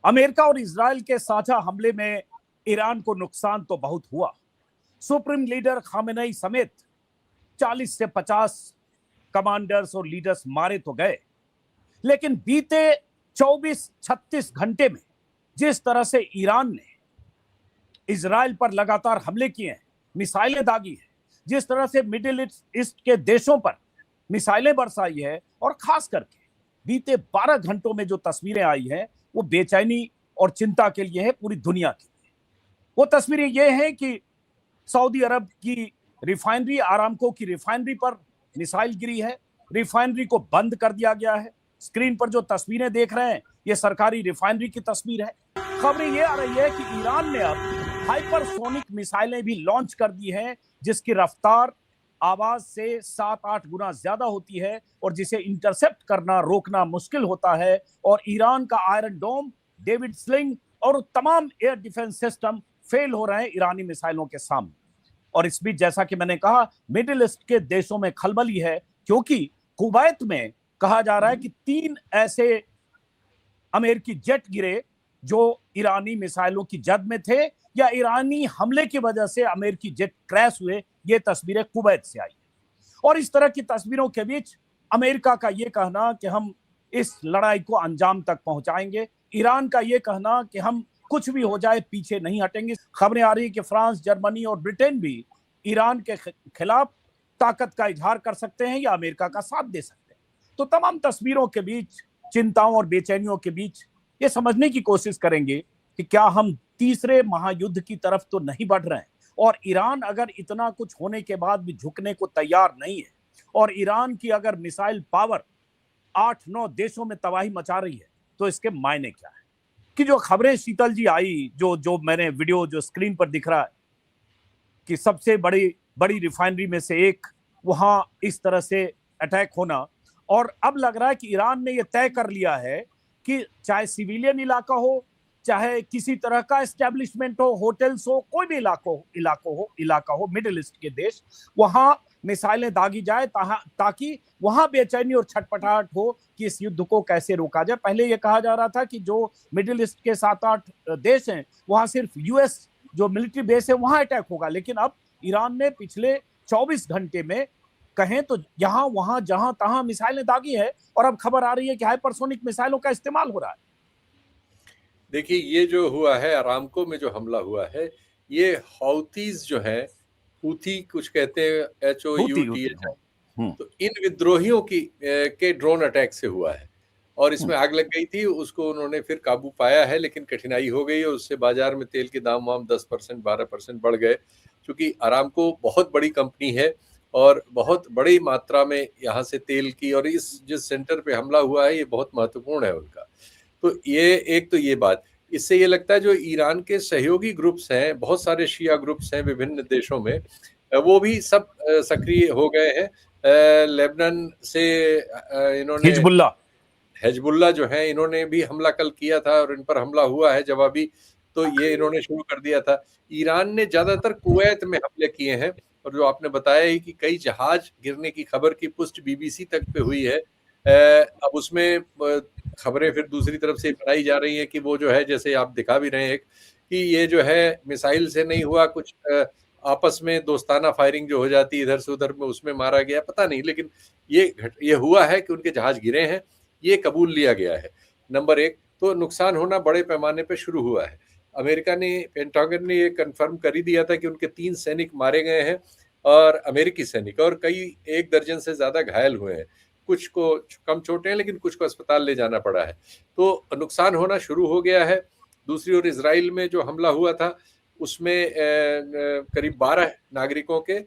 America और Israel के साझा हमले में ईरान को नुकसान तो बहुत हुआ। सुप्रीम लीडर खामेनेई समेत 40 से 50 कमांडर्स और लीडर्स मारे तो गए, लेकिन बीते 24-36 घंटे में जिस तरह से ईरान ने इजराइल पर लगातार हमले किए हैं, मिसाइलें दागी है, जिस तरह से मिडिल ईस्ट के देशों पर मिसाइलें बरसाई है, और खास करके बीते 12 घंटों में जो तस्वीरें आई हैं वो बेचैनी और चिंता के लिए है पूरी दुनिया के लिए। वो तस्वीरें ये हैं कि सऊदी अरब की रिफाइनरी, आरामको की रिफाइनरी पर मिसाइल गिरी है, रिफाइनरी को बंद कर दिया गया है। स्क्रीन पर जो तस्वीरें देख रहे हैं ये सरकारी रिफाइनरी की तस्वीर है। खबरें ये आ रही है कि ईरान ने अब हाइपरसोनिक मिसाइलें भी लॉन्च कर दी हैं, जिसकी रफ्तार आवाज से 7-8 गुना ज्यादा होती है और जिसे इंटरसेप्ट करना, रोकना मुश्किल होता है। और ईरान का आयरन डोम, डेविड स्लिंग और तमाम एयर डिफेंस सिस्टम फेल हो रहे हैं ईरानी मिसाइलों के सामने। और इस बीच जैसा कि मैंने कहा, मिडिल ईस्ट के देशों में खलबली है, क्योंकि कुवैत में कहा जा रहा है कि 3 ऐसे अमेरिकी जेट गिरे जो ईरानी मिसाइलों की जद में थे या ईरानी हमले की वजह से अमेरिकी जेट क्रैश हुए। ये तस्वीरें कुवैत से आई। और इस तरह की तस्वीरों के बीच अमेरिका का यह कहना कि हम इस लड़ाई को अंजाम तक पहुंचाएंगे, ईरान का यह कहना कि हम कुछ भी हो जाए पीछे नहीं हटेंगे। खबरें आ रही है कि फ्रांस, जर्मनी और ब्रिटेन भी ईरान के खिलाफ ताकत का इजहार कर सकते हैं या अमेरिका का साथ दे सकते हैं। तो तमाम तस्वीरों के बीच, चिंताओं और बेचैनियों के बीच ये समझने की कोशिश करेंगे कि क्या हम तीसरे महायुद्ध की तरफ तो नहीं बढ़ रहे हैं। और ईरान अगर इतना कुछ होने के बाद भी झुकने को तैयार नहीं है, और ईरान की अगर मिसाइल पावर 8-9 देशों में तबाही मचा रही है, तो इसके मायने क्या है। कि जो खबरें शीतल जी आई, जो मैंने वीडियो जो स्क्रीन पर दिख रहा है कि सबसे बड़ी रिफाइनरी में से एक, वहां इस तरह से अटैक होना, और अब लग रहा है कि ईरान ने यह तय कर लिया है कि चाहे सिविलियन इलाका हो, चाहे किसी तरह का एस्टेब्लिशमेंट हो, होटल्स हो, कोई भी इलाका हो मिडिल ईस्ट के देश, वहां मिसाइलें दागी जाए ताकि वहां बेचैनी और छटपटाहट हो कि इस युद्ध को कैसे रोका जाए। पहले यह कहा जा रहा था कि जो मिडिल ईस्ट के 7-8 देश हैं वहां सिर्फ यूएस जो मिलिट्री बेस है वहां अटैक होगा, लेकिन अब ईरान ने पिछले 24 घंटे में कहें तो यहां वहां जहां तहां मिसाइलें दागी है, और अब खबर आ रही है कि हाइपरसोनिक मिसाइलों का इस्तेमाल हो रहा है। देखिए, ये जो हुआ है, अरामको में जो हमला हुआ है, ये हौतीज जो है, हूथी कुछ कहते हैं, HOUTH, तो इन विद्रोहियों के ड्रोन अटैक से हुआ है और इसमें आग लग गई थी। उसको उन्होंने फिर काबू पाया है, लेकिन कठिनाई हो गई और उससे बाजार में तेल के दाम 10% 12% बढ़ गए। क्योंकि अरामको बहुत बड़ी कंपनी है और बहुत बड़ी मात्रा में यहाँ से तेल की, और जिस सेंटर पे हमला हुआ है ये बहुत महत्वपूर्ण है उनका। तो ये बात, इससे ये लगता है जो ईरान के सहयोगी ग्रुप्स हैं, बहुत सारे शिया ग्रुप्स हैं विभिन्न देशों में, वो भी सब सक्रिय हो गए हैं। लेबनान से इन्होंने हिजबुल्लाह जो है, इन्होंने भी हमला कल किया था और इन पर हमला हुआ है जवाबी, तो ये इन्होंने शुरू कर दिया था। ईरान ने ज्यादातर कुवैत में हमले किए हैं, और जो आपने बताया ही कि कई जहाज गिरने की खबर की पुष्टि BBC तक पे हुई है। अब उसमें खबरें फिर दूसरी तरफ से बनाई जा रही है कि वो जो है, जैसे आप दिखा भी रहे हैं कि ये जो है मिसाइल से नहीं हुआ, कुछ आपस में दोस्ताना फायरिंग जो हो जाती है इधर से उधर में, उसमें मारा गया, पता नहीं, लेकिन ये हुआ है कि उनके जहाज गिरे हैं, ये कबूल लिया गया है। नंबर 1 तो नुकसान होना बड़े पैमाने पे शुरू हुआ है। अमेरिका ने, पेंटागन ने ये कंफर्म कर ही दिया था कि उनके 3 सैनिक मारे गए हैं, और अमेरिकी सैनिक, और कई 1 दर्जन से ज्यादा घायल हुए हैं। कुछ को कम चोटें हैं, लेकिन कुछ को अस्पताल ले जाना पड़ा है। तो नुकसान होना शुरू हो गया है। दूसरी ओर इजराइल में जो हमला हुआ था उसमें करीब 12 नागरिकों के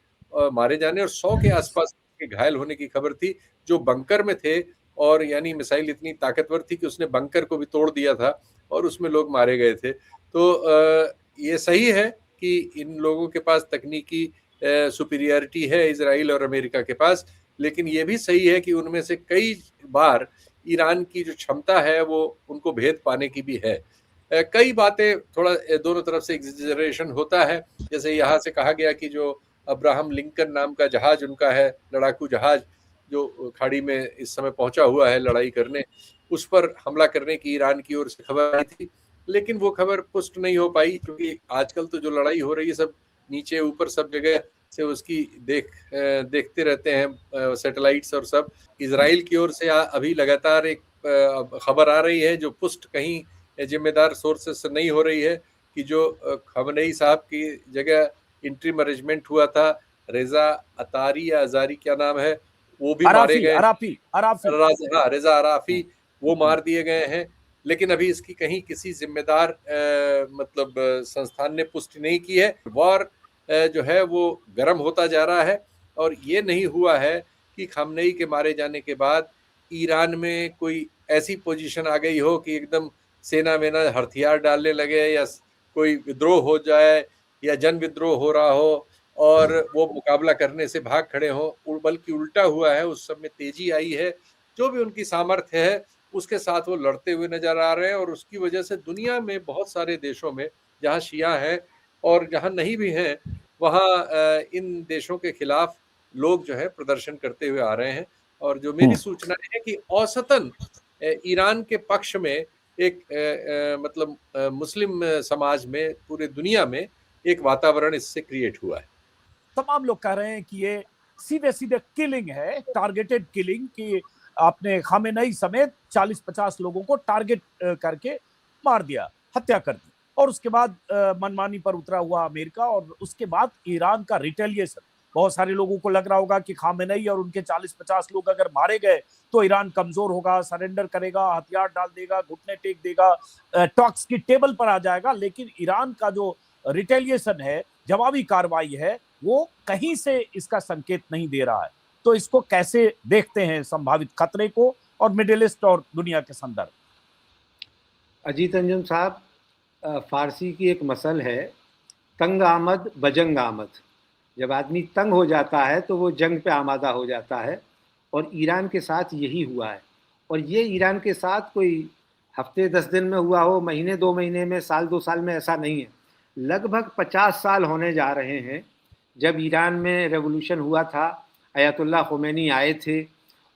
मारे जाने और 100 के आसपास के घायल होने की खबर थी, जो बंकर में थे, और यानी मिसाइल इतनी ताकतवर थी कि उसने बंकर को भी तोड़ दिया था और उसमें लोग मारे गए थे। तो ये सही है कि इन लोगों के पास तकनीकी सुपीरियरिटी है इजराइल और अमेरिका के पास, लेकिन ये भी सही है कि उनमें से कई बार ईरान की जो क्षमता है वो उनको भेद पाने की भी है। कई बातें थोड़ा दोनों तरफ से एग्जेजरेशन होता है। जैसे यहाँ से कहा गया कि जो अब्राहम लिंकन नाम का जहाज उनका है, लड़ाकू जहाज, जो खाड़ी में इस समय पहुंचा हुआ है लड़ाई करने, उस पर हमला करने की ईरान की ओर से खबर आई थी। लेकिन वो खबर पुष्ट नहीं हो पाई, क्योंकि आजकल तो जो लड़ाई हो रही है सब नीचे ऊपर सब जगह से उसकी देखते रहते हैं सैटेलाइट्स और सब। इजराइल की ओर से अभी लगातार एक खबर आ रही है जो पुष्ट कहीं जिम्मेदार सोर्सेस से नहीं हो रही है, कि जो खमनेई साहब की जगह इंटरिम अरेंजमेंट हुआ था, रेजा अतारी या अजारी क्या नाम है, वो भी मारे गए। रेजा अराफी वो मार दिए गए हैं। लेकिन अभी इसकी कहीं किसी जिम्मेदार मतलब संस्थान ने पुष्टि नहीं की है। वॉर जो है वो गर्म होता जा रहा है, और ये नहीं हुआ है कि खमनेई के मारे जाने के बाद ईरान में कोई ऐसी पोजीशन आ गई हो कि एकदम सेना वेना हथियार डालने लगे, या कोई विद्रोह हो जाए, या जन विद्रोह हो रहा हो और वो मुकाबला करने से भाग खड़े हो। बल्कि उल्टा हुआ है, उस सब में तेजी आई है। जो भी उनकी सामर्थ्य है उसके साथ वो लड़ते हुए नजर आ रहे हैं, और उसकी वजह से दुनिया में बहुत सारे देशों में जहाँ शिया हैं और जहाँ नहीं भी हैं, वहाँ इन देशों के खिलाफ लोग जो है प्रदर्शन करते हुए आ रहे हैं। और जो मेरी सूचना है कि औसतन ईरान के पक्ष में एक मतलब मुस्लिम समाज में पूरे दुनिया में एक वातावरण इससे क्रिएट हुआ है। तमाम लोग कह रहे हैं कि ये सीधे सीधे किलिंग है, टारगेटेड किलिंग, कि आपने खामेनेई समेत 40-50 लोगों को टारगेट करके मार दिया, हत्या कर दी। और उसके बाद मनमानी पर उतरा हुआ अमेरिका, और उसके बाद ईरान का रिटेलिएशन। बहुत सारे लोगों को लग रहा होगा कि खामेनेई और उनके 40-50 लोग अगर मारे गए तो ईरान कमजोर होगा, सरेंडर करेगा, हथियार डाल देगा, घुटने टेक देगा, टॉक्स की टेबल पर आ जाएगा। लेकिन ईरान का जो रिटेलिएशन है, जवाबी कार्रवाई है, वो कहीं से इसका संकेत नहीं दे रहा है। तो इसको कैसे देखते हैं संभावित खतरे को, और मिडिल ईस्ट और दुनिया के संदर्भ? अजीत अंजुम साहब, फारसी की एक मसल है, तंग आमद बजंग आमद। जब आदमी तंग हो जाता है तो वो जंग पे आमादा हो जाता है, और ईरान के साथ यही हुआ है। और ये ईरान के साथ कोई हफ्ते 10 दिन में हुआ हो, महीने 2 महीने में, साल 2 साल में, ऐसा नहीं है। लगभग 50 साल होने जा रहे हैं जब ईरान में रेवोल्यूशन हुआ था। अयतुल्ला खुमैनी आए थे,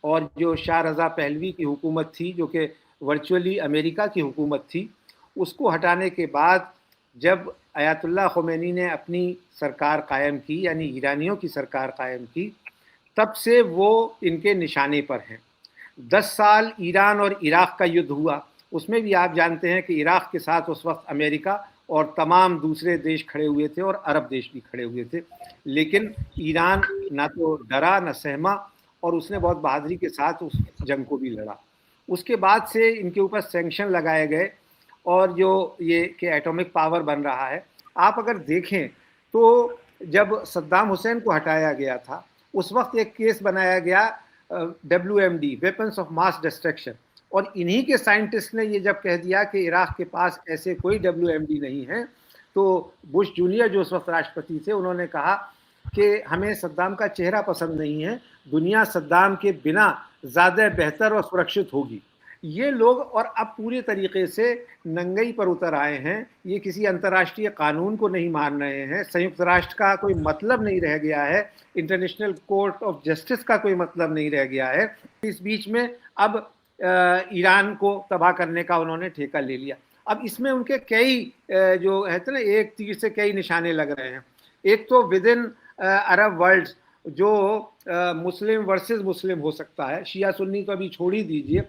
और जो शाह रज़ा पहलवी की हुकूमत थी, जो कि वर्चुअली अमेरिका की हुकूमत थी, उसको हटाने के बाद जब अयतुल्ला खुमैनी ने अपनी सरकार कायम की, यानी ईरानियों की सरकार कायम की, तब से वो इनके निशाने पर हैं। 10 साल ईरान और इराक़ का युद्ध हुआ, उसमें भी आप जानते हैं कि इराक़ के साथ उस वक्त अमेरिका और तमाम दूसरे देश खड़े हुए थे, और अरब देश भी खड़े हुए थे। लेकिन ईरान ना तो डरा ना सहमा, और उसने बहुत बहादुरी के साथ उस जंग को भी लड़ा। उसके बाद से इनके ऊपर सैंक्शन लगाए गए, और जो ये कि एटॉमिक पावर बन रहा है। आप अगर देखें तो जब सद्दाम हुसैन को हटाया गया था, उस वक्त एक केस बनाया गया WMD, weapons of mass destruction, और इन्हीं के साइंटिस्ट ने ये जब कह दिया कि इराक़ के पास ऐसे कोई WMD नहीं है, तो बुश जूनियर जो उस वक्त राष्ट्रपति थे, उन्होंने कहा कि हमें सद्दाम का चेहरा पसंद नहीं है, दुनिया सद्दाम के बिना ज़्यादा बेहतर और सुरक्षित होगी। ये लोग और अब पूरे तरीके से नंगई पर उतर आए हैं। ये किसी अंतर्राष्ट्रीय कानून को नहीं मान रहे हैं, संयुक्त राष्ट्र का कोई मतलब नहीं रह गया है, इंटरनेशनल कोर्ट ऑफ जस्टिस का कोई मतलब नहीं रह गया है। इस बीच में अब ईरान को तबाह करने का उन्होंने ठेका ले लिया। अब इसमें उनके कई जो है ना, एक तीर से कई निशाने लग रहे हैं। एक तो विद इन अरब वर्ल्ड जो मुस्लिम वर्सेस मुस्लिम हो सकता है, शिया सुन्नी तो अभी छोड़ ही दीजिए,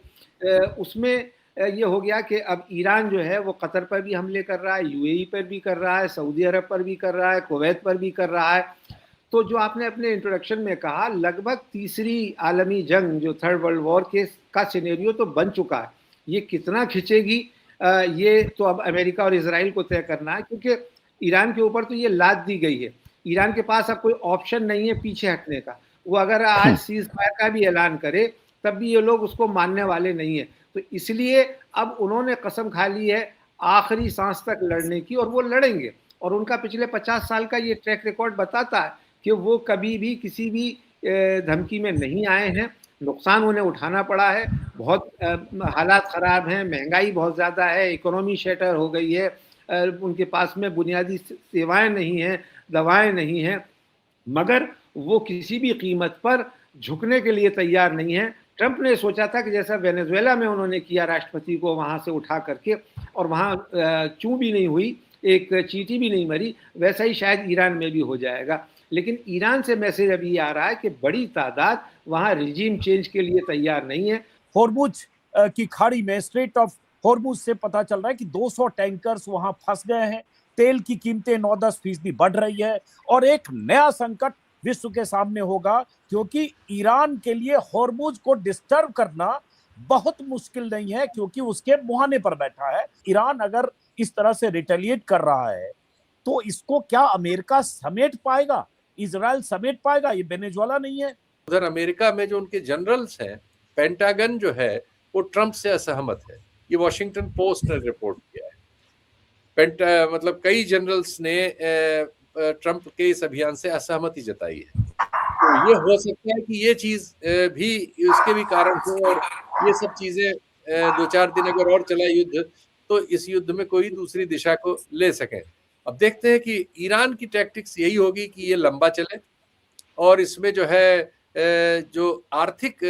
उसमें ये हो गया कि अब ईरान जो है वो कतर पर भी हमले कर रहा है, UAE पर भी कर रहा है, सऊदी अरब पर भी कर रहा है, कुवैत पर भी कर रहा है। तो जो आपने अपने इंट्रोडक्शन में कहा, लगभग तीसरी आलमी जंग जो थर्ड वर्ल्ड वॉर का सिनेरियो तो बन चुका है। ये कितना खिंचेगी ये तो अब अमेरिका और इजराइल को तय करना है, क्योंकि ईरान के ऊपर तो ये लाद दी गई है। ईरान के पास अब कोई ऑप्शन नहीं है पीछे हटने का। वो अगर आज सीज फायर का भी ऐलान करे तब भी ये लोग उसको मानने वाले नहीं है। तो इसलिए अब उन्होंने कसम खा ली है आखिरी सांस तक लड़ने की, और वो लड़ेंगे। और उनका पिछले 50 साल का ये ट्रैक रिकॉर्ड बताता है कि वो कभी भी किसी भी धमकी में नहीं आए हैं। नुकसान उन्हें उठाना पड़ा है, बहुत हालात ख़राब हैं, महंगाई बहुत ज़्यादा है, इकोनॉमी शटर हो गई है, उनके पास में बुनियादी सेवाएं नहीं हैं, दवाएं नहीं हैं, मगर वो किसी भी कीमत पर झुकने के लिए तैयार नहीं है। ट्रंप ने सोचा था कि जैसा वेनेजुएला में उन्होंने किया, राष्ट्रपति को वहां से उठा करके, और वहां चूं भी नहीं हुई, एक चींटी भी नहीं मरी, वैसा ही शायद ईरान में भी हो जाएगा। लेकिन ईरान से मैसेज अभी आ रहा है कि बड़ी तादाद वहां रिजीम चेंज के लिए तैयार नहीं है। होर्मुज की खाड़ी में, स्ट्रेट ऑफ होर्मुज से पता चल रहा है कि 200 टैंकर्स वहां फंस गए हैं। तेल की कीमतें 9-10% बढ़ रही है और एक नया संकट विश्व के सामने होगा, क्योंकि ईरान के लिए होर्मुज को डिस्टर्ब करना बहुत मुश्किल नहीं है, क्योंकि उसके मुहाने पर बैठा है। ईरान अगर इस तरह से रिटेलिएट कर रहा है तो इसको क्या अमेरिका समेट पाएगा, इजराइल समेट पाएगा? ये वेनेजुएला नहीं है। उधर अमेरिका में जो उनके जनरल्स हैं, पेंटागन जो है वो ट्रंप से असहमत है। ये वॉशिंगटन पोस्ट ने रिपोर्ट किया है। मतलब कई जनरल्स ने ट्रंप के इस अभियान से असहमति जताई है। तो ये हो सकता है कि ये चीज भी उसके भी कारण हो, और ये सब चीजें 2-4 दिन अगर और चला युद्ध तो इस युद्ध में कोई दूसरी दिशा को ले सकें। अब देखते हैं कि ईरान की टैक्टिक्स यही होगी कि ये लंबा चले, और इसमें जो है जो आर्थिक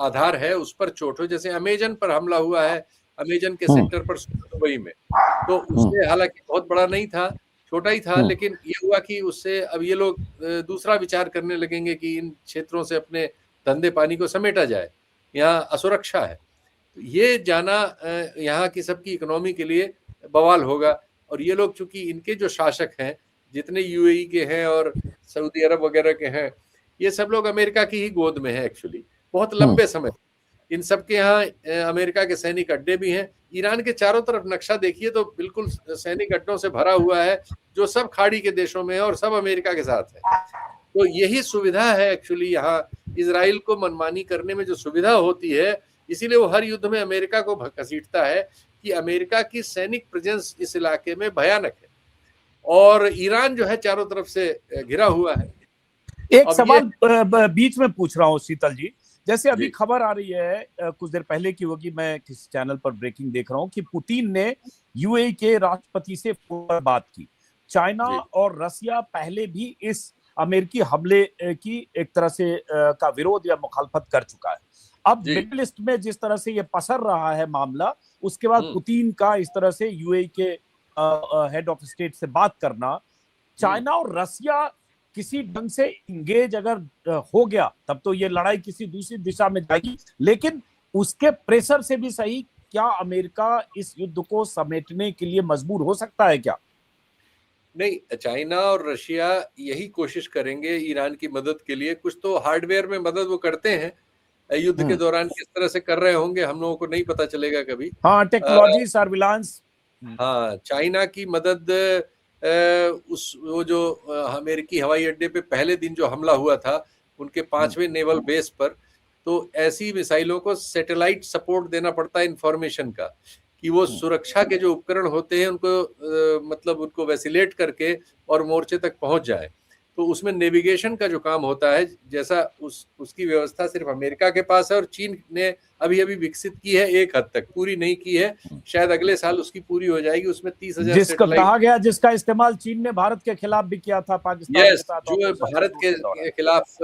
आधार है उस पर चोट हो। जैसे अमेजन पर हमला हुआ है, अमेजन के सेक्टर पर दुबई में, तो उससे हालांकि बहुत बड़ा नहीं था, छोटा ही था, लेकिन ये हुआ कि उससे अब ये लोग दूसरा विचार करने लगेंगे कि इन क्षेत्रों से अपने धंधे पानी को समेटा जाए, यहाँ असुरक्षा है। तो ये जाना यहाँ की सबकी इकोनॉमी के लिए बवाल होगा। और ये लोग चूंकि इनके जो शासक हैं, जितने यूएई के हैं और सऊदी अरब वगैरह के हैं, ये सब लोग अमेरिका की ही गोद में है एक्चुअली बहुत लंबे समय। इन सब के यहाँ अमेरिका के सैनिक अड्डे भी हैं। ईरान के चारों तरफ नक्शा देखिए तो बिल्कुल सैनिक अड्डों से भरा हुआ है, जो सब खाड़ी के देशों में है और सब अमेरिका के साथ है। तो यही सुविधा है एक्चुअली यहाँ इजराइल को मनमानी करने में जो सुविधा होती है, इसीलिए वो हर युद्ध में अमेरिका को घसीटता है कि अमेरिका की सैनिक प्रेजेंस इस इलाके में भयानक है, और ईरान जो है चारों तरफ से घिरा हुआ है। एक सवाल बीच में पूछ रहा हूँ शीतल जी, जैसे अभी खबर आ रही है, कुछ देर पहले की होगी, मैं किसी चैनल पर ब्रेकिंग देख रहा हूँ कि पुतिन ने यूएई के राष्ट्रपति से बात की। चाइना और रसिया पहले भी इस अमेरिकी हमले की एक तरह से का विरोध या मुखालफत कर चुका है। अब मिडिल ईस्ट में जिस तरह से ये पसर रहा है मामला, उसके बाद पुतिन का इस तरह से यूएई के हेड ऑफ स्टेट से बात करना, चाइना और रसिया किसी ढंग से इंगेज अगर हो गया तब तो ये लड़ाई किसी दूसरी दिशा में जाएगी, लेकिन उसके प्रेशर से भी सही, क्या अमेरिका इस युद्ध को समेटने के लिए मजबूर हो सकता है क्या? नहीं, चाइना और रशिया यही कोशिश करेंगे ईरान की मदद के लिए। कुछ तो हार्डवेयर में मदद वो करते हैं, युद्ध के दौरान किस तरह से कर रहे होंगे हम लोगों को नहीं पता चलेगा कभी। हाँ, टेक्नोलॉजी, सर्विलांस। हाँ, चाइना की मदद वो जो अमेरिकी हवाई अड्डे पे पहले दिन जो हमला हुआ था उनके 5वें नेवल बेस पर, तो ऐसी मिसाइलों को सैटेलाइट सपोर्ट देना पड़ता है इंफॉर्मेशन का, कि वो सुरक्षा के जो उपकरण होते हैं उनको मतलब उनको वैसिलेट करके और मोर्चे तक पहुंच जाए। तो उसमें नेविगेशन का जो काम होता है, जैसा उसकी व्यवस्था सिर्फ अमेरिका के पास है, और चीन ने अभी विकसित की है, एक हद तक, पूरी नहीं की है, शायद अगले साल उसकी पूरी हो जाएगी। उसमें 30,000 जिसका कहा गया, जिसका इस्तेमाल चीन ने भारत के खिलाफ भी किया था, पाकिस्तान के साथ, जो भारत के खिलाफ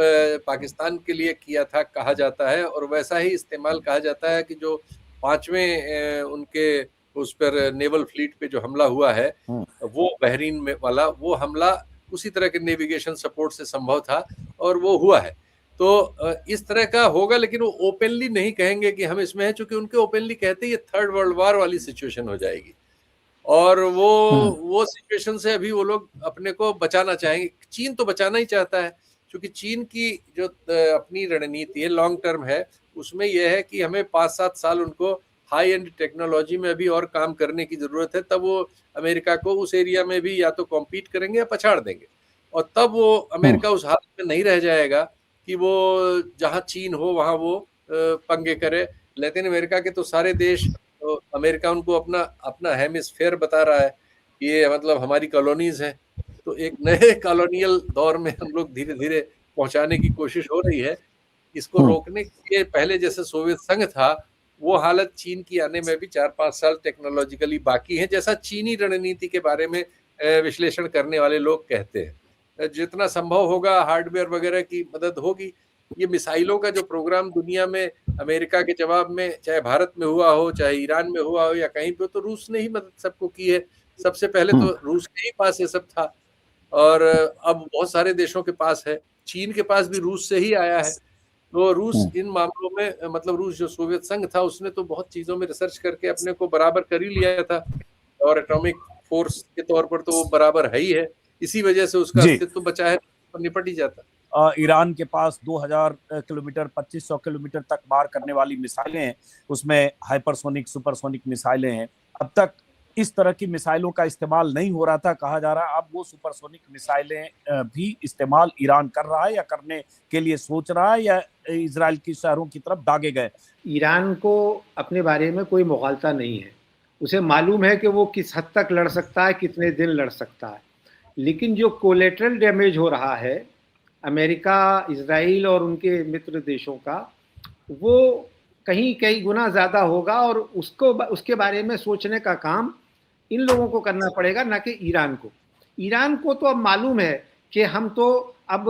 पाकिस्तान के लिए किया था कहा जाता है, और वैसा ही इस्तेमाल कहा जाता है कि जो 5वें उनके उस पर नेवल फ्लीट पे जो हमला हुआ है, वो बहरीन में वाला, वो हमला उसी तरह के नेविगेशन सपोर्ट से संभव था और वो हुआ है। तो इस तरह का होगा, लेकिन वो ओपनली नहीं कहेंगे कि हम इसमें हैं, क्योंकि उनके ओपनली कहते ये थर्ड वर्ल्ड वॉर वाली सिचुएशन हो जाएगी, और वो सिचुएशन से अभी वो लोग अपने को बचाना चाहेंगे। चीन तो बचाना ही चाहता है, क्योंकि चीन की जो अपनी रणनीति है, लॉन्ग टर्म है, उसमें यह है कि हमें 5-7 साल उनको हाई एंड टेक्नोलॉजी में अभी और काम करने की जरूरत है, तब वो अमेरिका को उस एरिया में भी या तो कॉम्पीट करेंगे या पछाड़ देंगे, और तब वो अमेरिका उस हालत में नहीं रह जाएगा कि वो जहां चीन हो वहां वो पंगे करे। लैटिन अमेरिका के तो सारे देश, तो अमेरिका उनको अपना हेमिस्फेयर बता रहा है, ये मतलब हमारी कॉलोनीज हैं। तो एक नए कॉलोनियल दौर में हम लोग धीरे धीरे पहुंचाने की कोशिश हो रही है। इसको रोकने के लिए पहले जैसे सोवियत संघ था, वो हालत चीन की आने में भी 4-5 साल टेक्नोलॉजिकली बाकी है, जैसा चीनी रणनीति के बारे में विश्लेषण करने वाले लोग कहते हैं। जितना संभव होगा हार्डवेयर वगैरह की मदद होगी, ये मिसाइलों का जो प्रोग्राम दुनिया में अमेरिका के जवाब में चाहे भारत में हुआ हो, चाहे ईरान में हुआ हो या कहीं पे, तो रूस ने ही मदद सबको की है। सबसे पहले तो रूस के ही पास ये सब था और अब बहुत सारे देशों के पास है। चीन के पास भी रूस से ही आया है। तो रूस इन मामलों में मतलब रूस जो सोवियत संघ था उसने तो बहुत चीजों में रिसर्च करके अपने को बराबर कर ही लिया था और एटॉमिक फोर्स के तौर पर तो वो बराबर है ही है। इसी वजह से उसका अस्तित्व बचा है, तो निपट ही जाता। ईरान के पास 2000 किलोमीटर 2500 किलोमीटर तक मार करने वाली मिसाइलें हैं, उसमें हाइपरसोनिक सुपरसोनिक मिसाइलें हैं। अब तक इस तरह की मिसाइलों का इस्तेमाल नहीं हो रहा था, कहा जा रहा है अब वो सुपरसोनिक मिसाइलें भी इस्तेमाल ईरान कर रहा है या करने के लिए सोच रहा है या इजराइल की शहरों की तरफ दागे गए। ईरान को अपने बारे में कोई मुगालता नहीं है, उसे मालूम है कि वो किस हद तक लड़ सकता है, कितने दिन लड़ सकता है। लेकिन जो कोलेटरल डैमेज हो रहा है अमेरिका, इजराइल और उनके मित्र देशों का, वो कहीं कई गुना ज़्यादा होगा और उसके बारे में सोचने का काम इन लोगों को करना पड़ेगा, ना कि ईरान को। ईरान को तो अब मालूम है कि हम तो अब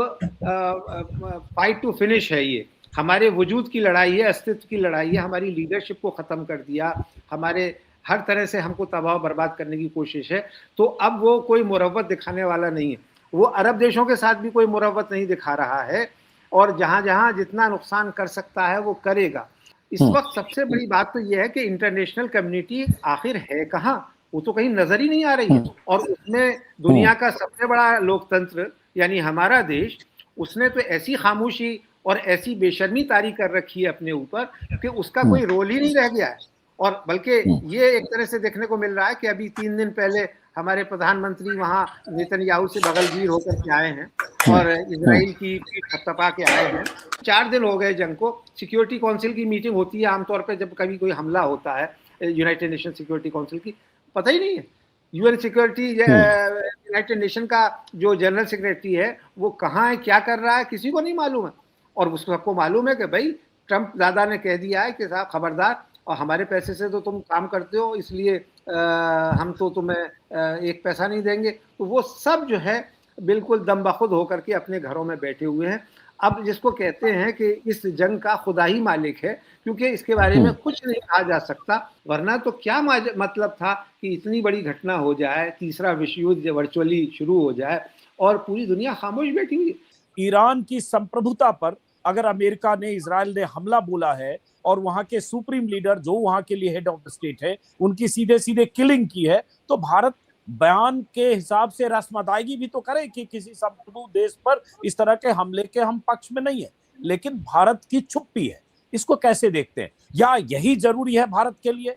फाइट टू फिनिश है, ये हमारे वजूद की लड़ाई है, अस्तित्व की लड़ाई है, हमारी लीडरशिप को ख़त्म कर दिया, हमारे हर तरह से हमको तबाह बर्बाद करने की कोशिश है। तो अब वो कोई मुरव्वत दिखाने वाला नहीं है। वो अरब देशों के साथ भी कोई मुरव्वत नहीं दिखा रहा है और जहाँ जहाँ जितना नुकसान कर सकता है वो करेगा। इस वक्त सबसे बड़ी बात तो यह है कि इंटरनेशनल कम्युनिटी आखिर है कहाँ, वो तो कहीं नजर ही नहीं आ रही है। और उसमें दुनिया का सबसे बड़ा लोकतंत्र यानी हमारा देश, उसने तो ऐसी खामोशी और ऐसी बेशर्मी तारी कर रखी है अपने ऊपर कि उसका कोई रोल ही नहीं रह गया है। और बल्कि ये एक तरह से देखने को मिल रहा है कि अभी 3 दिन पहले हमारे प्रधानमंत्री वहां नेतन्याहू से बगलगीर होकर के आए हैं और इजराइल की पीठ थपथपा के आए हैं। 4 दिन हो गए जंग को। सिक्योरिटी काउंसिल की मीटिंग होती है आमतौर पर जब कभी कोई हमला होता है, यूनाइटेड नेशन सिक्योरिटी काउंसिल की, पता ही नहीं है। यूएन सिक्योरिटी यूनाइटेड नेशन का जो जनरल सेक्रेटरी है वो कहाँ है, क्या कर रहा है, किसी को नहीं मालूम है। और उसको सबको मालूम है कि भाई ट्रंप दादा ने कह दिया है कि साहब खबरदार, और हमारे पैसे से तो तुम काम करते हो, इसलिए हम तो तुम्हें एक पैसा नहीं देंगे। तो वो सब जो है बिल्कुल दम बखुद होकर के अपने घरों में बैठे हुए हैं। अब जिसको कहते हैं कि इस जंग का खुदा ही मालिक है, क्योंकि इसके बारे में कुछ नहीं कहा जा सकता। वरना तो क्या मतलब था कि इतनी बड़ी घटना हो जाए, तीसरा विश्व युद्ध वर्चुअली शुरू हो जाए और पूरी दुनिया खामोश बैठी हुई। ईरान की संप्रभुता पर अगर अमेरिका ने, इजराइल ने हमला बोला है और वहां के सुप्रीम लीडर जो वहां के लिए हेड ऑफ द स्टेट है उनकी सीधे सीधे किलिंग की है, तो भारत बयान के हिसाब से रस्म अदायगी भी तो करे कि किसी संप्रभु देश पर इस तरह के हमले के हम पक्ष में नहीं है। लेकिन भारत की चुप्पी है, इसको कैसे देखते हैं, या यही जरूरी है भारत के लिए?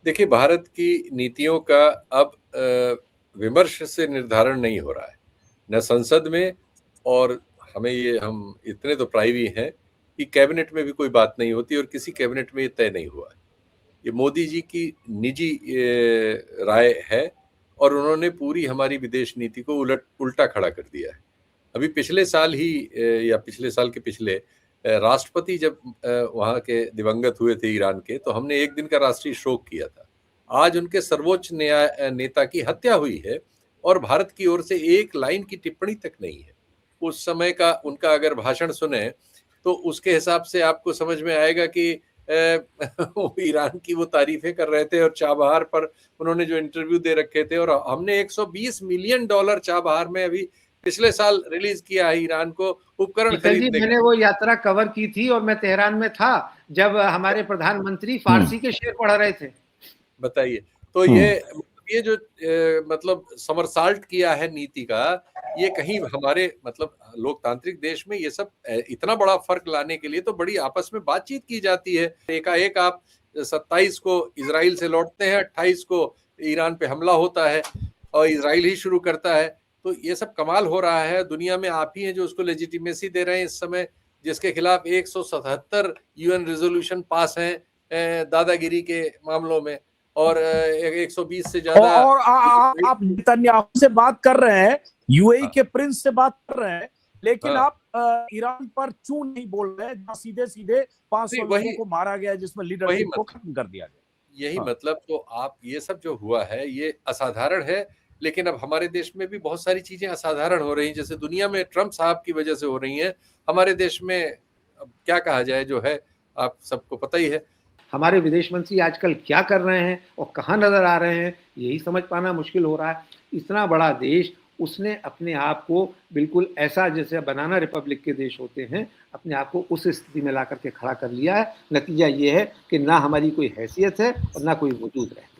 देखिए, भारत की नीतियों का अब विमर्श से निर्धारण नहीं हो रहा है, न संसद में, और हम इतने तो प्राइवी हैं कि कैबिनेट में भी कोई बात नहीं होती और किसी कैबिनेट में ये तय नहीं हुआ है। ये मोदी जी की निजी राय है और उन्होंने पूरी हमारी विदेश नीति को उल्टा खड़ा कर दिया है। अभी पिछले साल ही या पिछले साल के पिछले राष्ट्रपति जब वहाँ के दिवंगत हुए थे ईरान के, तो हमने एक दिन का राष्ट्रीय शोक किया था। आज उनके सर्वोच्च नेता की हत्या हुई है और भारत की ओर से एक लाइन की टिप्पणी तक नहीं है। उस समय का उनका अगर भाषण सुने तो उसके हिसाब से आपको समझ में आएगा कि ईरान की वो तारीफें कर रहे थे और चाबहार पर उन्होंने जो इंटरव्यू दे रखे थे, और हमने $120 मिलियन चाबहार में अभी पिछले साल रिलीज किया है ईरान को उपकरण खरीदने। मैंने वो यात्रा कवर की थी और मैं तेहरान में था जब हमारे प्रधानमंत्री फारसी के शेर पढ़ रहे थे। बताइए, तो ये जो मतलब समरसाल्ट किया है नीति का, ये कहीं हमारे मतलब लोकतांत्रिक देश में ये सब इतना बड़ा फर्क लाने के लिए तो बड़ी आपस में बातचीत की जाती है। एकाएक आप 27 को इजराइल से लौटते हैं, 28 को ईरान पे हमला होता है और इजराइल ही शुरू करता है। तो ये सब कमाल हो रहा है। दुनिया में आप ही हैं जो उसको लेजिटिमेसी दे रहे हैं इस समय, जिसके खिलाफ 177 यूएन रेजोल्यूशन पास हैं दादागिरी के मामलों में, और 120 से ज्यादा। और आप नेतन्याहू से बात कर रहे हैं, यूएई के प्रिंस से बात कर रहे हैं, लेकिन आप ईरान पर क्यों नहीं बोल रहे हैं? सीधे सीधे 500 लोगों को मारा गया जिसमें लीडरशिप को खत्म कर दिया गया। यही मतलब, तो आप ये सब जो हुआ है ये असाधारण है। लेकिन अब हमारे देश में भी बहुत सारी चीजें असाधारण हो रही हैं, जैसे दुनिया में ट्रम्प साहब की वजह से हो रही हैं, हमारे देश में अब क्या कहा जाए, जो है आप सबको पता ही है। हमारे विदेश मंत्री आजकल क्या कर रहे हैं और कहाँ नजर आ रहे हैं, यही समझ पाना मुश्किल हो रहा है। इतना बड़ा देश, उसने अपने आप को बिल्कुल ऐसा, जैसे बनाना रिपब्लिक के देश होते हैं, अपने आप को उस स्थिति में ला करके खड़ा कर लिया है। नतीजा ये है कि ना हमारी कोई हैसियत है और ना कोई वजूद है।